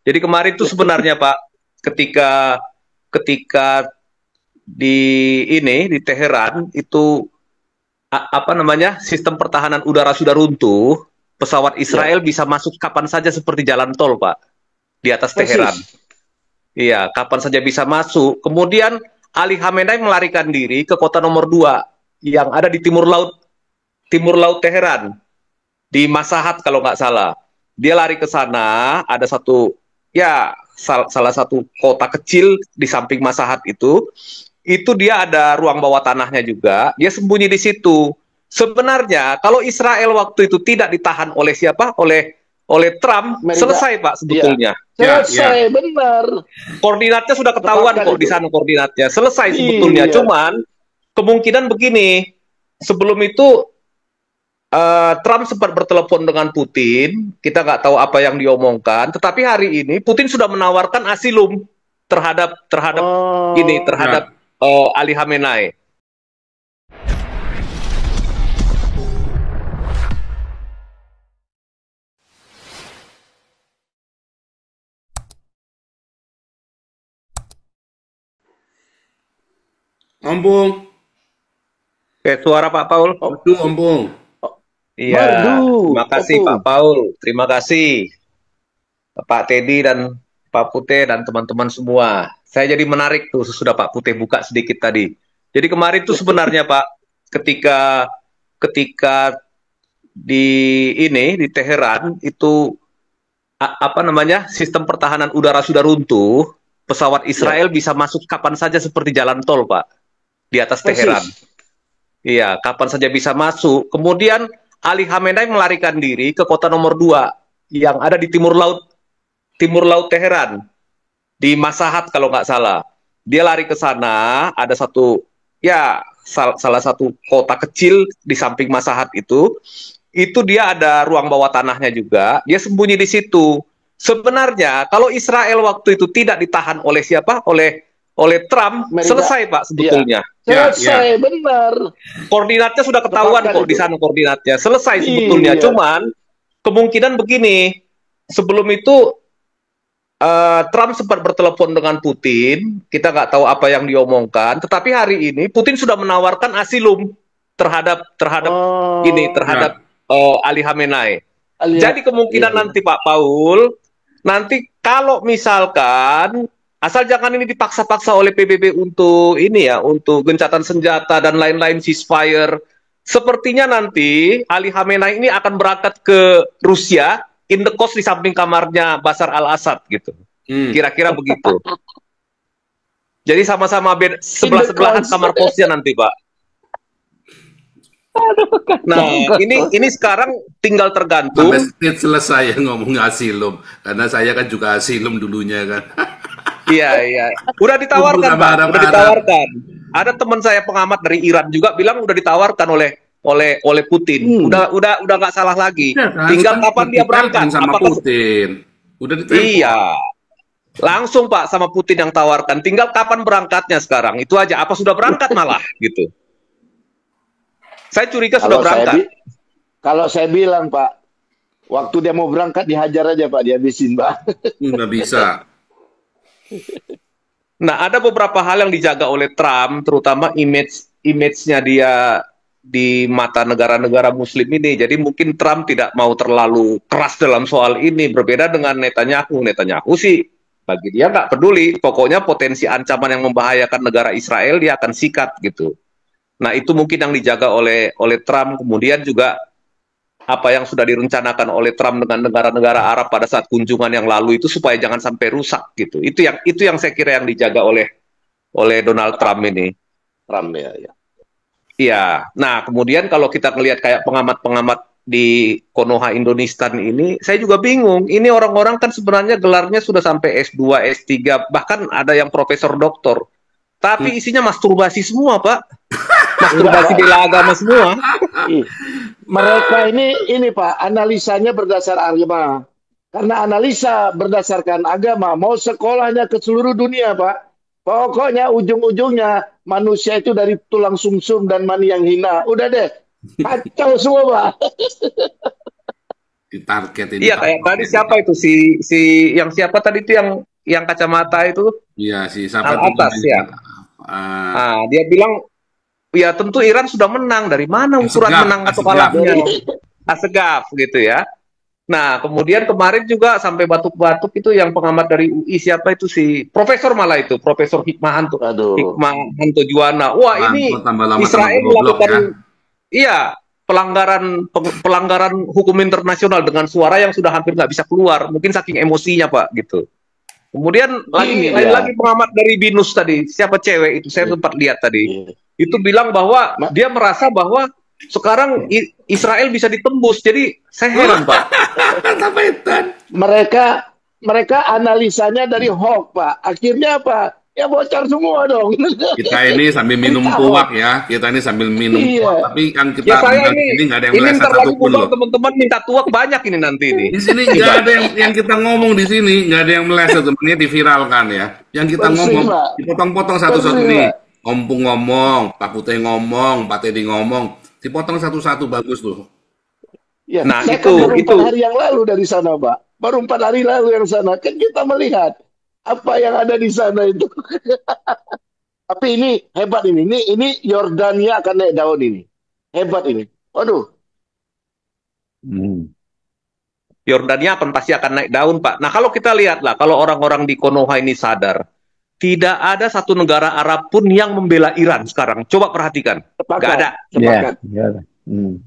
Jadi kemarin itu sebenarnya Pak, ketika ketika di di Teheran itu apa namanya sistem pertahanan udara sudah runtuh, pesawat Ya, Israel bisa masuk kapan saja seperti jalan tol Pak di atas Teheran. persis. Iya, kapan saja bisa masuk. Kemudian Ali Khamenei melarikan diri ke kota nomor 2 yang ada di timur laut Teheran, di Masahat kalau nggak salah. Dia lari ke sana, ada satu ya salah satu kota kecil di samping Masahat itu dia ada ruang bawah tanahnya juga. Dia sembunyi di situ. Sebenarnya kalau Israel waktu itu tidak ditahan oleh siapa? Oleh Trump, Amerika. selesai Pak Ya, sebetulnya. Ya, ya. selesai, benar. Koordinatnya sudah ketahuan Sepakat kok di itu. sana koordinatnya. Selesai sebetulnya. Iya. Cuman kemungkinan begini, sebelum itu Trump sempat bertelepon dengan Putin, kita nggak tahu apa yang diomongkan, tetapi hari ini Putin sudah menawarkan asilum terhadap Oh, Ya. Ali Khamenei. Ompong. Oke, suara Pak Paul. oh, Aduh, ompong. oh, Iya, merdu, terima kasih Pak opung. Paul. Terima kasih Pak Teddy dan Pak Pute dan teman-teman semua. Saya jadi menarik tuh sesudah Pak Pute buka sedikit tadi. Jadi kemarin tuh sebenarnya Pak, ketika ketika di di Teheran itu apa namanya sistem pertahanan udara sudah runtuh, pesawat Ya, Israel bisa masuk kapan saja seperti jalan tol Pak di atas Teheran. persis. Iya, kapan saja bisa masuk. Kemudian Ali Khamenei melarikan diri ke kota nomor 2 yang ada di timur laut Teheran, di Masahat kalau nggak salah. Dia lari ke sana, ada satu ya salah satu kota kecil di samping Masahat itu dia ada ruang bawah tanahnya juga. Dia sembunyi di situ. Sebenarnya kalau Israel waktu itu tidak ditahan oleh siapa? Oleh Trump, Amerika. selesai Pak Ya, sebetulnya. Ya, ya. selesai, benar. Koordinatnya sudah ketahuan Sepakat kok di itu. sana koordinatnya. Selesai sebetulnya. Iya. Cuman kemungkinan begini, sebelum itu Trump sempat bertelepon dengan Putin, kita nggak tahu apa yang diomongkan, tetapi hari ini Putin sudah menawarkan asilum terhadap Oh, Ya. Ali Khamenei. lihat. Jadi Iya, kemungkinan iya. nanti Pak Paul, nanti kalau misalkan asal jangan ini dipaksa-paksa oleh PBB untuk ini ya, untuk gencatan senjata dan lain-lain ceasefire. Sepertinya nanti Ali Khamenei ini akan berangkat ke Rusia, in the coast di samping kamarnya Bashar al-Assad gitu. Hmm. Kira-kira begitu. Jadi sama-sama In the sebelah-sebelahan coast. kamar kosnya nanti, Pak. Nah, Kacau, kacau. ini sekarang tinggal Sampai tergantung. selesai ya ngomong asilum. Karena saya kan juga asilum dulunya kan. Iya, iya. Udah Kumpul ditawarkan, sama Pak. Udah Arab-Arab. ditawarkan. Ada teman saya pengamat dari Iran juga bilang udah ditawarkan oleh Putin. Hmm. Udah nggak salah lagi. Ya kan, Tinggal sekarang kapan dia berangkat. ditelpon sama Apakah Putin. Udah ditelpon. iya, langsung Pak sama Putin yang tawarkan. Tinggal kapan berangkatnya sekarang. Itu aja. Apa sudah berangkat malah gitu. Saya curiga sudah Kalau saya berangkat. kalau saya bilang, Pak, waktu dia mau berangkat dihajar aja, Pak, dihabisin, Pak. Nggak bisa. Nah, ada beberapa hal yang dijaga oleh Trump, terutama image-nya dia di mata negara-negara Muslim ini. Jadi mungkin Trump tidak mau terlalu keras dalam soal ini. Berbeda dengan Netanyahu. Netanyahu sih bagi dia nggak peduli. Pokoknya potensi ancaman yang membahayakan negara Israel dia akan sikat gitu. Nah, itu mungkin yang dijaga oleh Trump. Kemudian juga apa yang sudah direncanakan oleh Trump dengan negara-negara Arab pada saat kunjungan yang lalu itu supaya jangan sampai rusak gitu. Itu yang saya kira yang dijaga oleh Donald Trump, Trump ini. Trump ya, ya. Iya. Nah, kemudian kalau kita melihat kayak pengamat-pengamat di Konoha Indonesia ini, saya juga bingung. Ini orang-orang kan sebenarnya gelarnya sudah sampai S2, S3, bahkan ada yang profesor doktor. Hmm. Tapi isinya masturbasi semua, Pak. Enggak, Masturbasi Pak. bela agama semua. Ih, mereka ini Pak, analisanya berdasar agama. Karena analisa berdasarkan agama, mau sekolahnya ke seluruh dunia, Pak. Pokoknya ujung-ujungnya manusia itu dari tulang sumsum dan mani yang hina. Udah deh, kacau semua, Pak. Ditarget ini Iya, kayak tadi target. siapa itu si si yang siapa tadi itu yang kacamata itu Iya sih, siapa yang tuh atas namanya? ya. Ah, Ah, dia bilang ya tentu Iran sudah menang. Dari mana ukuran Asegaf, menang atau Asegaf. kalahnya? Dari Asegaf gitu ya. Nah, kemudian kemarin juga sampai batuk-batuk itu yang pengamat dari UI siapa itu si Profesor malah itu, Profesor aduh. Hikmahanto Juwana. Wah, Mantap, ini tambah lama tambah Israel goblok ya. melakukan iya, pelanggaran hukum internasional dengan suara yang sudah hampir nggak bisa keluar. Mungkin saking emosinya, Pak, gitu. Kemudian Gini lain dia. lagi pengamat dari BINUS tadi, siapa cewek itu saya Iya, sempat lihat tadi. iya. Itu bilang bahwa Ma- dia merasa bahwa sekarang Israel bisa ditembus. Jadi saya heran, Pak. Sampai itu. mereka mereka analisanya dari hoax, Pak. Akhirnya apa? Ya bocor semua dong. Kita ini sambil minum Berita tuak hoax. ya. Kita ini sambil minum tuak. Iya. Tapi yang Ya kita saya undang di sini nggak ada yang ini meleset ntar lagi satupun undang loh. teman-teman minta tuak banyak ini nanti ini. Di sini nggak ada yang kita ngomong di sini nggak ada yang meleset. Sebenarnya diviralkan ya. Yang kita Persis, ngomong Pak. dipotong-potong satu-satu Persis, nih. Pak. Ompung ngomong, Pak Putih ngomong, Pak Teddy ngomong. Dipotong satu-satu bagus tuh. Ya, Nah, saya kan baru 4 itu. hari yang lalu dari sana, Pak. Baru 4 hari lalu yang sana. Kan kita melihat apa yang ada di sana itu. Tapi ini hebat ini. Ini Yordania akan naik daun ini. Hebat ini. Waduh. Hmm. Yordania pasti akan naik daun, Pak. Nah, kalau kita lihat lah, kalau orang-orang di Konoha ini sadar, tidak ada satu negara Arab pun yang membela Iran sekarang. Coba perhatikan. Nggak Sepakat. ada. Sepakat.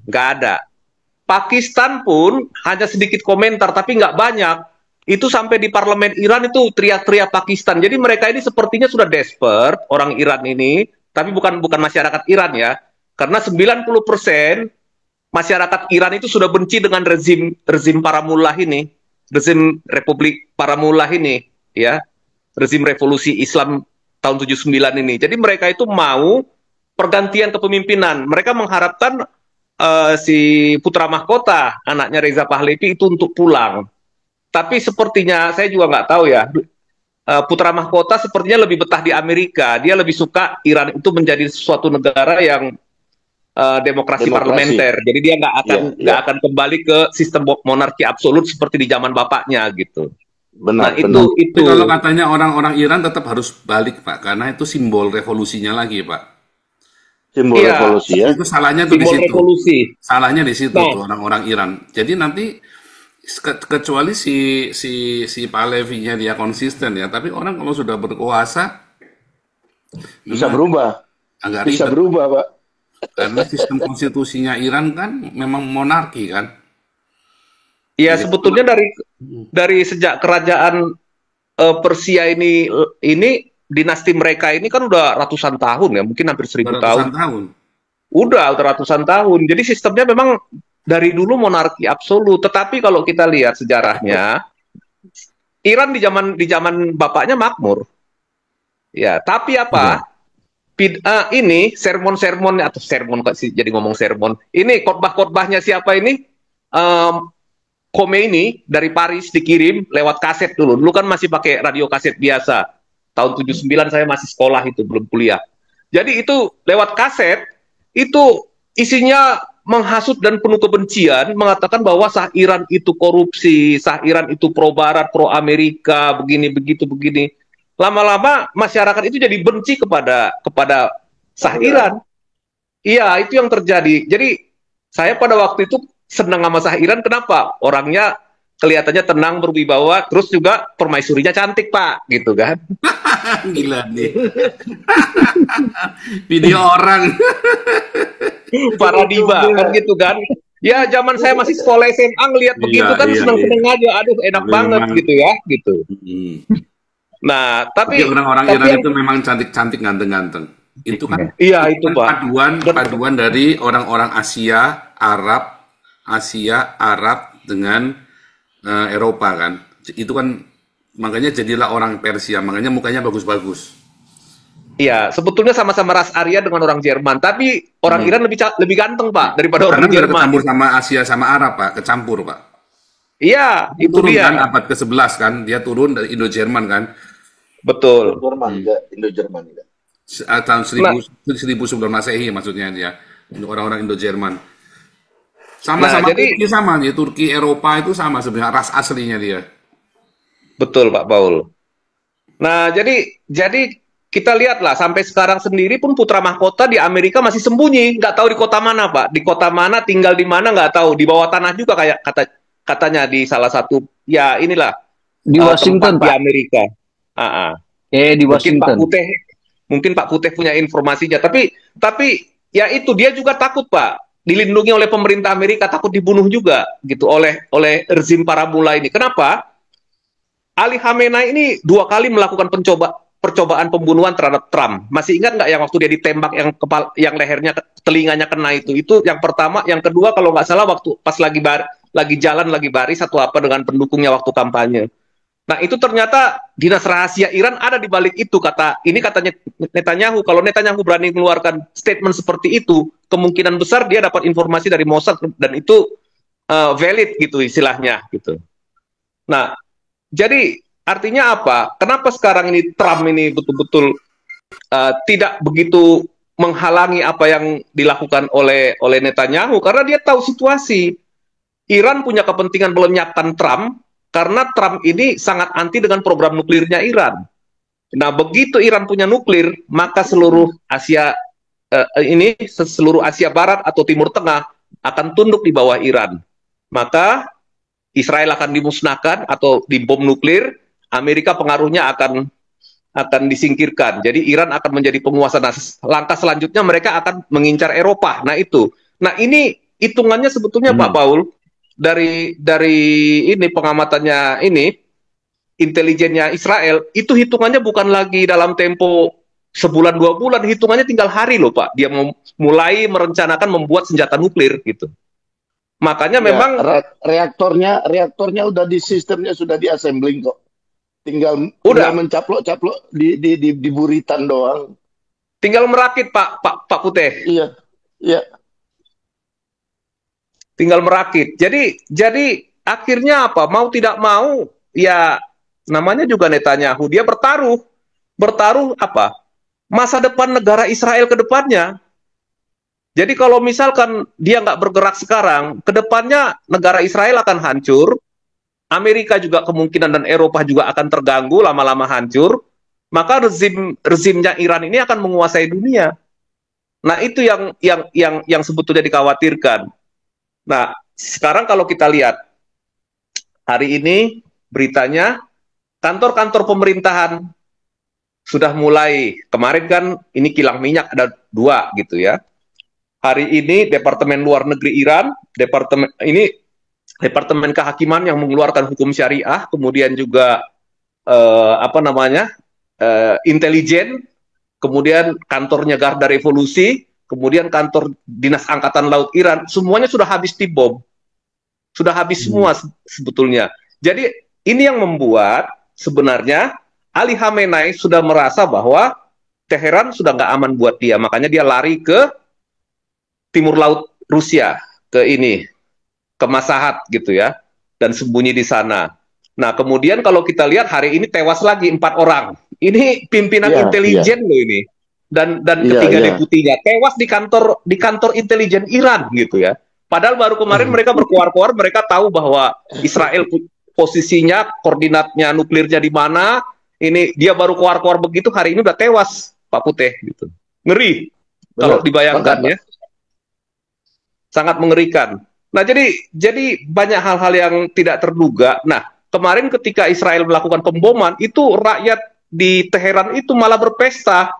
Nggak ada. Pakistan pun hanya sedikit komentar, tapi nggak banyak. Itu sampai di parlemen Iran itu teriak-teriak Pakistan. Jadi mereka ini sepertinya sudah desperate, orang Iran ini. Tapi bukan masyarakat Iran ya. Karena 90% masyarakat Iran itu sudah benci dengan rezim para mullah ini. Rezim Republik para mullah ini. Ya, rezim revolusi Islam tahun 79 ini. Jadi mereka itu mau pergantian kepemimpinan. Mereka mengharapkan si putra mahkota, anaknya Reza Pahlavi itu untuk pulang. Tapi sepertinya saya juga nggak tahu ya. Putra mahkota sepertinya lebih betah di Amerika. Dia lebih suka Iran itu menjadi suatu negara yang demokrasi Demokrasi. parlementer. Jadi dia Ya, nggak ya. akan kembali ke sistem monarki absolut seperti di zaman bapaknya gitu. Nah Benar, benar. Tapi kalau katanya orang-orang Iran tetap harus balik, Pak, karena itu simbol revolusinya lagi, Pak. Simbol Iya, revolusi ya. Itu salahnya tuh di simbol situ. revolusi. Salahnya di situ Nah, tuh orang-orang Iran. Jadi nanti kecuali si Pahlavinya dia konsisten ya, tapi orang kalau sudah berkuasa Bisa memang berubah. agak Bisa ribet berubah, Pak. karena sistem konstitusinya Iran kan memang monarki kan. ya Jadi sebetulnya dari sejak kerajaan Persia ini dinasti mereka ini kan udah ratusan tahun ya, mungkin hampir 1000 ratusan tahun. tahun. Udah ratusan tahun. Jadi sistemnya memang dari dulu monarki absolut. Tetapi kalau kita lihat sejarahnya, Iran di zaman bapaknya makmur. Ya, tapi Iya. apa? Ini sermon-sermon atau sermon kok sih jadi ngomong sermon. Ini khotbah-khotbahnya siapa ini? Em, Khomeini dari Paris dikirim lewat kaset dulu. Dulu kan masih pakai radio kaset biasa. Tahun 79 saya masih sekolah itu, belum kuliah. Jadi itu lewat kaset, itu isinya menghasut dan penuh kebencian, mengatakan bahwa sah Iran itu korupsi, sah Iran itu pro Barat, pro Amerika, begini, begitu, begini. Lama-lama masyarakat itu jadi benci kepada sah Iran. Iya, itu yang terjadi. Jadi saya pada waktu itu senang sama Sah Iran. Kenapa? Orangnya kelihatannya tenang, berwibawa, terus juga permaisurinya cantik, Pak, gitu kan. Gila nih. Video orang. Para diva, kan gitu kan. Ya, zaman saya masih sekolah SMA ngelihat begitu Iya, kan iya, senang-senang aja. Aduh, enak banget memang. gitu ya, gitu. Hmm. Nah, Tapi orang-orang tapi Iran yang itu memang cantik-cantik, ganteng-ganteng. Itu kan iya itu, Pak. paduan dari orang-orang Asia Arab dengan Eropa kan. Itu kan makanya jadilah orang Persia, makanya mukanya bagus-bagus. Iya, sebetulnya sama-sama ras Arya dengan orang Jerman, tapi orang Iran lebih ganteng, Pak, daripada Karena orang udah Jerman. kecampur sama Asia sama Arab, Pak, kecampur, Pak. Iya, itu Turun kan dia. abad ke-11 kan, dia turun dari Indo-Jerman kan. Betul. Jerman enggak, Indo-Jerman enggak. Tahun Nah, 1000 sebelum Masehi maksudnya dia. Orang-orang Indo-Jerman. Nah, Sama-sama jadi Turki sama nih, Turki Eropa itu sama sebenarnya ras aslinya dia. betul Pak Paul. Nah, jadi kita lihatlah sampai sekarang sendiri pun putra mahkota di Amerika masih sembunyi, nggak tahu di kota mana Pak, di kota mana, tinggal di mana nggak tahu, di bawah tanah juga kayak katanya di salah satu ya inilah Di tempat Washington, di Pak. Amerika. Ah, ah. Di Mungkin Pak Washington. Putih, mungkin Pak Putih punya informasinya, tapi ya itu dia juga takut Pak, dilindungi oleh pemerintah Amerika, takut dibunuh juga gitu oleh rezim paramula ini. Kenapa? Ali Khamenei ini 2 kali melakukan percobaan pembunuhan terhadap Trump. Masih ingat nggak yang waktu dia ditembak yang lehernya telinganya kena itu? Itu yang pertama, yang kedua kalau nggak salah waktu pas lagi jalan lagi baris atau apa dengan pendukungnya waktu kampanye. Nah, itu ternyata dinas rahasia Iran ada di balik itu, katanya Netanyahu. Kalau Netanyahu berani mengeluarkan statement seperti itu, kemungkinan besar dia dapat informasi dari Mossad dan itu valid gitu istilahnya gitu. Nah, jadi artinya apa? Kenapa sekarang ini Trump ini betul-betul tidak begitu menghalangi apa yang dilakukan oleh Netanyahu? Karena dia tahu situasi. Iran punya kepentingan melenyapkan Trump karena Trump ini sangat anti dengan program nuklirnya Iran. Nah, begitu Iran punya nuklir, maka seluruh seluruh Asia Barat atau Timur Tengah akan tunduk di bawah Iran. Maka Israel akan dimusnahkan atau dibom nuklir, Amerika pengaruhnya akan disingkirkan. Jadi Iran akan menjadi penguasa. Nah, langkah selanjutnya mereka akan mengincar Eropa. Nah, itu. Nah, ini hitungannya sebetulnya Pak Paul dari ini pengamatannya ini intelijennya Israel itu hitungannya bukan lagi dalam tempo sebulan 2 bulan, hitungannya tinggal hari loh Pak. Dia mulai merencanakan membuat senjata nuklir gitu. Makanya Ya, memang reaktornya udah di sistemnya sudah di assembling kok. Tinggal udah mencaplok-caplok di buritan doang. tinggal merakit Pak Putih. Iya. Iya. Tinggal merakit. Jadi akhirnya apa? Mau tidak mau ya namanya juga Netanyahu, dia bertaruh apa? Masa depan negara Israel ke depannya. Jadi kalau misalkan dia nggak bergerak sekarang, ke depannya negara Israel akan hancur, Amerika juga kemungkinan dan Eropa juga akan terganggu, lama-lama hancur, maka rezimnya Iran ini akan menguasai dunia. Nah, itu yang sebetulnya dikhawatirkan. Nah, sekarang kalau kita lihat hari ini beritanya kantor-kantor pemerintahan sudah mulai, kemarin kan ini kilang minyak ada 2 gitu ya. Hari ini Departemen Luar Negeri Iran, Departemen Kehakiman yang mengeluarkan hukum syariah, kemudian juga intelijen, kemudian kantornya Garda Revolusi, kemudian kantor Dinas Angkatan Laut Iran, semuanya sudah habis dibom. Sudah habis semua sebetulnya. Jadi ini yang membuat sebenarnya Ali Khamenei sudah merasa bahwa Teheran sudah nggak aman buat dia. Makanya dia lari ke timur laut Rusia, ke Masahat gitu ya, dan sembunyi di sana. Nah, kemudian kalau kita lihat hari ini tewas lagi 4 orang. Ini pimpinan intelijen loh ini. Dan ketiga deputinya tewas di kantor intelijen Iran gitu ya. Padahal baru kemarin mereka berkuar-kuar, mereka tahu bahwa Israel posisinya, koordinatnya nuklirnya di mana. Ini dia baru kuar-kuar begitu, hari ini udah tewas Pak Putih gitu. Ngeri kalau dibayangkan ya. Sangat mengerikan. Nah, jadi banyak hal-hal yang tidak terduga. Nah, kemarin ketika Israel melakukan pemboman, itu rakyat di Teheran itu malah berpesta.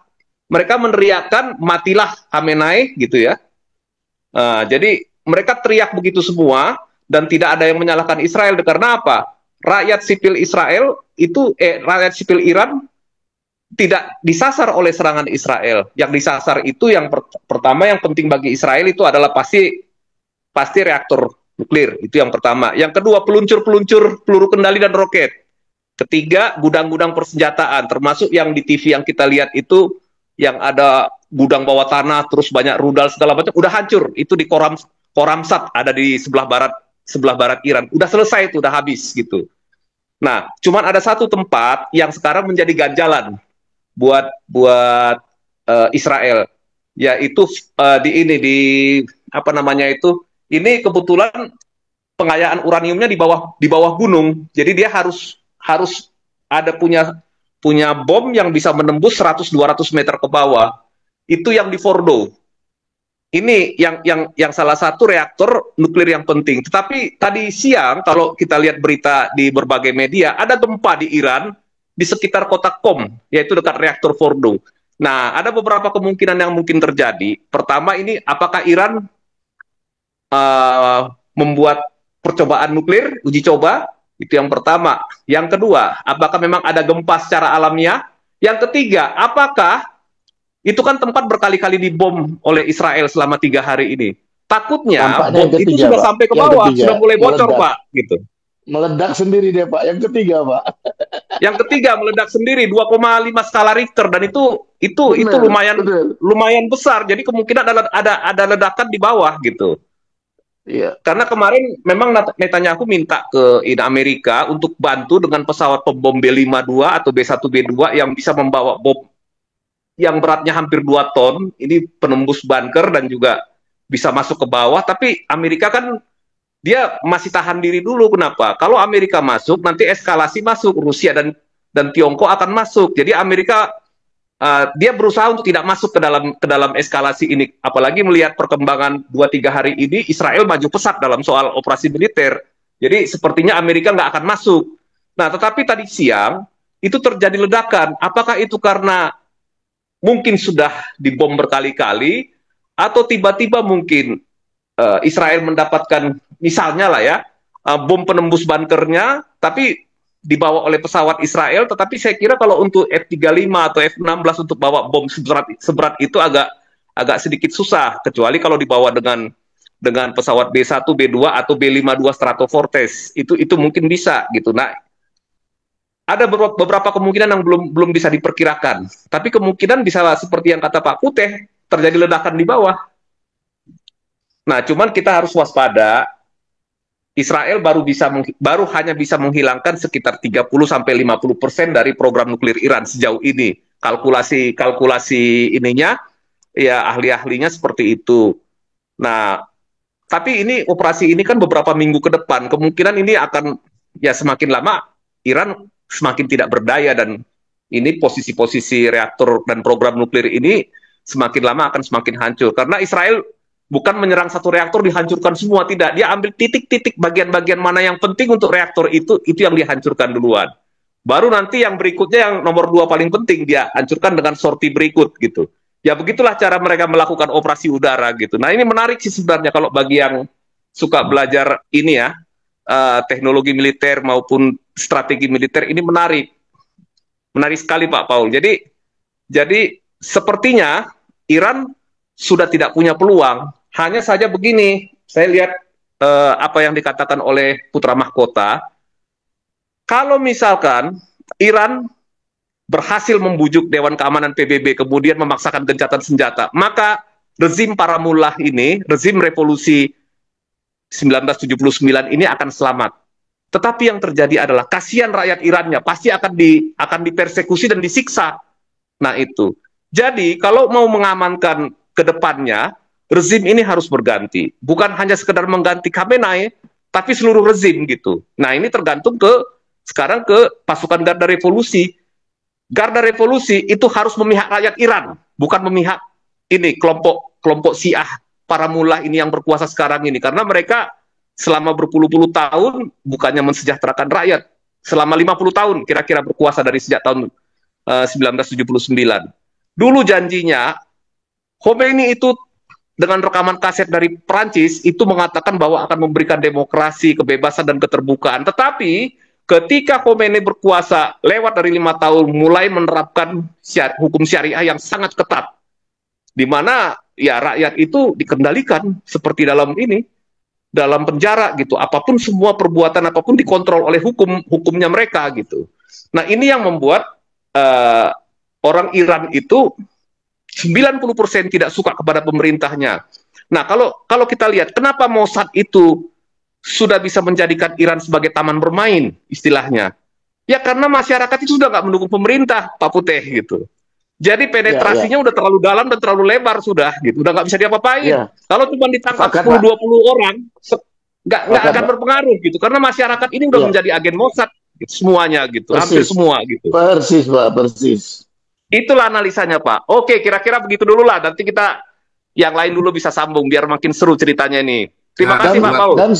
Mereka meneriakkan matilah Khamenei gitu ya. Jadi mereka teriak begitu semua dan tidak ada yang menyalahkan Israel karena apa? Rakyat sipil Iran tidak disasar oleh serangan Israel. Yang disasar itu yang pertama yang penting bagi Israel itu adalah pasti reaktor nuklir, itu yang pertama. Yang kedua peluncur peluru kendali dan roket. Ketiga gudang-gudang persenjataan, termasuk yang di TV yang kita lihat itu yang ada gudang bawah tanah terus banyak rudal segala macam udah hancur. Itu di Khorramshahr ada di sebelah barat Iran. Udah selesai itu, udah habis gitu. Nah, cuman ada satu tempat yang sekarang menjadi ganjalan buat Israel, yaitu di Ini kebetulan pengayaan uraniumnya di bawah gunung. Jadi dia harus harus ada punya bom yang bisa menembus 100-200 meter ke bawah. Itu yang di Fordo. Ini yang salah satu reaktor nuklir yang penting. Tetapi tadi siang kalau kita lihat berita di berbagai media, ada gempa di Iran di sekitar kota Qom, yaitu dekat reaktor Fordo. Nah, ada beberapa kemungkinan yang mungkin terjadi. Pertama ini, apakah Iran membuat percobaan nuklir, uji coba? Itu yang pertama. Yang kedua, apakah memang ada gempa secara alamiah? Yang ketiga, apakah itu kan tempat berkali-kali dibom oleh Israel selama 3 hari ini. Takutnya Nampaknya bom yang itu ketiga, sudah Pak. sampai ke Yang bawah, ketiga, sudah mulai bocor, meledak. Pak. Gitu. Meledak sendiri deh, Pak. Yang ketiga, Pak. Yang ketiga meledak sendiri 2,5 skala Richter dan itu Benar, benar. lumayan besar. Jadi kemungkinan ada ledakan di bawah gitu. Iya. Karena kemarin memang Netanyahu minta ke Amerika untuk bantu dengan pesawat pembom B-52 atau B-1B-2 yang bisa membawa bom yang beratnya hampir 2 ton. Ini penembus bunker dan juga bisa masuk ke bawah. Tapi Amerika kan dia masih tahan diri dulu. Kenapa? Kalau Amerika masuk, nanti eskalasi masuk. Rusia dan Tiongkok akan masuk. Jadi Amerika dia berusaha untuk tidak masuk ke dalam eskalasi ini. Apalagi melihat perkembangan 2-3 hari ini, Israel maju pesat dalam soal operasi militer. Jadi sepertinya Amerika nggak akan masuk. Nah, tetapi tadi siang itu terjadi ledakan. Apakah itu karena mungkin sudah dibom berkali-kali, atau tiba-tiba mungkin Israel mendapatkan misalnya lah ya bom penembus bunkernya, tapi dibawa oleh pesawat Israel. Tetapi saya kira kalau untuk F-35 atau F-16 untuk bawa bom seberat itu agak sedikit susah, kecuali kalau dibawa dengan pesawat B-1, B-2 atau B-52 Stratofortress. Itu mungkin bisa gitu. Nah, ada beberapa kemungkinan yang belum bisa diperkirakan. Tapi kemungkinan bisa seperti yang kata Pak Putih, terjadi ledakan di bawah. Nah, cuman kita harus waspada. Israel baru hanya bisa menghilangkan sekitar 30-50% dari program nuklir Iran sejauh ini. Kalkulasi ininya, ya ahli-ahlinya seperti itu. Nah, tapi ini operasi ini kan beberapa minggu ke depan. Kemungkinan ini akan ya semakin lama Iran semakin tidak berdaya, dan ini posisi-posisi reaktor dan program nuklir ini semakin lama akan semakin hancur. Karena Israel bukan menyerang satu reaktor dihancurkan semua, tidak. Dia ambil titik-titik bagian-bagian mana yang penting untuk reaktor itu yang dihancurkan duluan. Baru nanti yang berikutnya yang nomor 2 paling penting dia hancurkan dengan sorti berikut gitu. Ya begitulah cara mereka melakukan operasi udara gitu. Nah, ini menarik sih sebenarnya kalau bagi yang suka belajar ini ya, teknologi militer maupun strategi militer, ini menarik. Menarik sekali Pak Paul. Jadi sepertinya Iran sudah tidak punya peluang. Hanya saja begini, saya lihat apa yang dikatakan oleh Putra Mahkota, kalau misalkan Iran berhasil membujuk Dewan Keamanan PBB kemudian memaksakan gencatan senjata, maka rezim para mullah ini, rezim revolusi 1979 ini akan selamat. Tetapi yang terjadi adalah kasihan rakyat Irannya pasti akan dipersekusi dan disiksa. Nah itu. Jadi kalau mau mengamankan ke depannya, rezim ini harus berganti. Bukan hanya sekedar mengganti Khamenei, tapi seluruh rezim gitu. Nah ini tergantung sekarang ke pasukan Garda Revolusi. Garda Revolusi itu harus memihak rakyat Iran, bukan memihak ini kelompok Syiah para mullah ini yang berkuasa sekarang ini. Karena mereka selama berpuluh-puluh tahun bukannya mensejahterakan rakyat. Selama 50 tahun kira-kira berkuasa dari sejak tahun 1979. Dulu janjinya Khomeini itu dengan rekaman kaset dari Prancis itu mengatakan bahwa akan memberikan demokrasi, kebebasan dan keterbukaan. Tetapi ketika Khomeini berkuasa lewat dari 5 tahun mulai menerapkan hukum syariah yang sangat ketat, di mana ya rakyat itu dikendalikan seperti dalam penjara gitu. Apapun semua perbuatan apapun dikontrol oleh hukumnya mereka gitu. Nah ini yang membuat orang Iran itu 90% tidak suka kepada pemerintahnya. Nah, kalau kita lihat kenapa Mossad itu sudah bisa menjadikan Iran sebagai taman bermain istilahnya. Ya karena masyarakat itu sudah nggak mendukung pemerintah, Pak Putih gitu. Jadi Ya, penetrasinya udah terlalu dalam dan terlalu lebar sudah gitu. Udah nggak bisa diapa-apain. ya. Kalau cuma ditangkap Sepakat, Pak. 10-20 orang, nggak Sepakat, akan Pak. berpengaruh gitu. Karena masyarakat ini udah Ya, menjadi agen Mossad gitu, semuanya gitu, hampir persis. semua gitu. Persis, Pak, persis. Itulah analisanya Pak. Oke, kira-kira begitu dulu lah. Nanti kita yang lain dulu bisa sambung biar makin seru ceritanya ini. Terima Nah, kasih Dan Pak Mbak, Paul. dan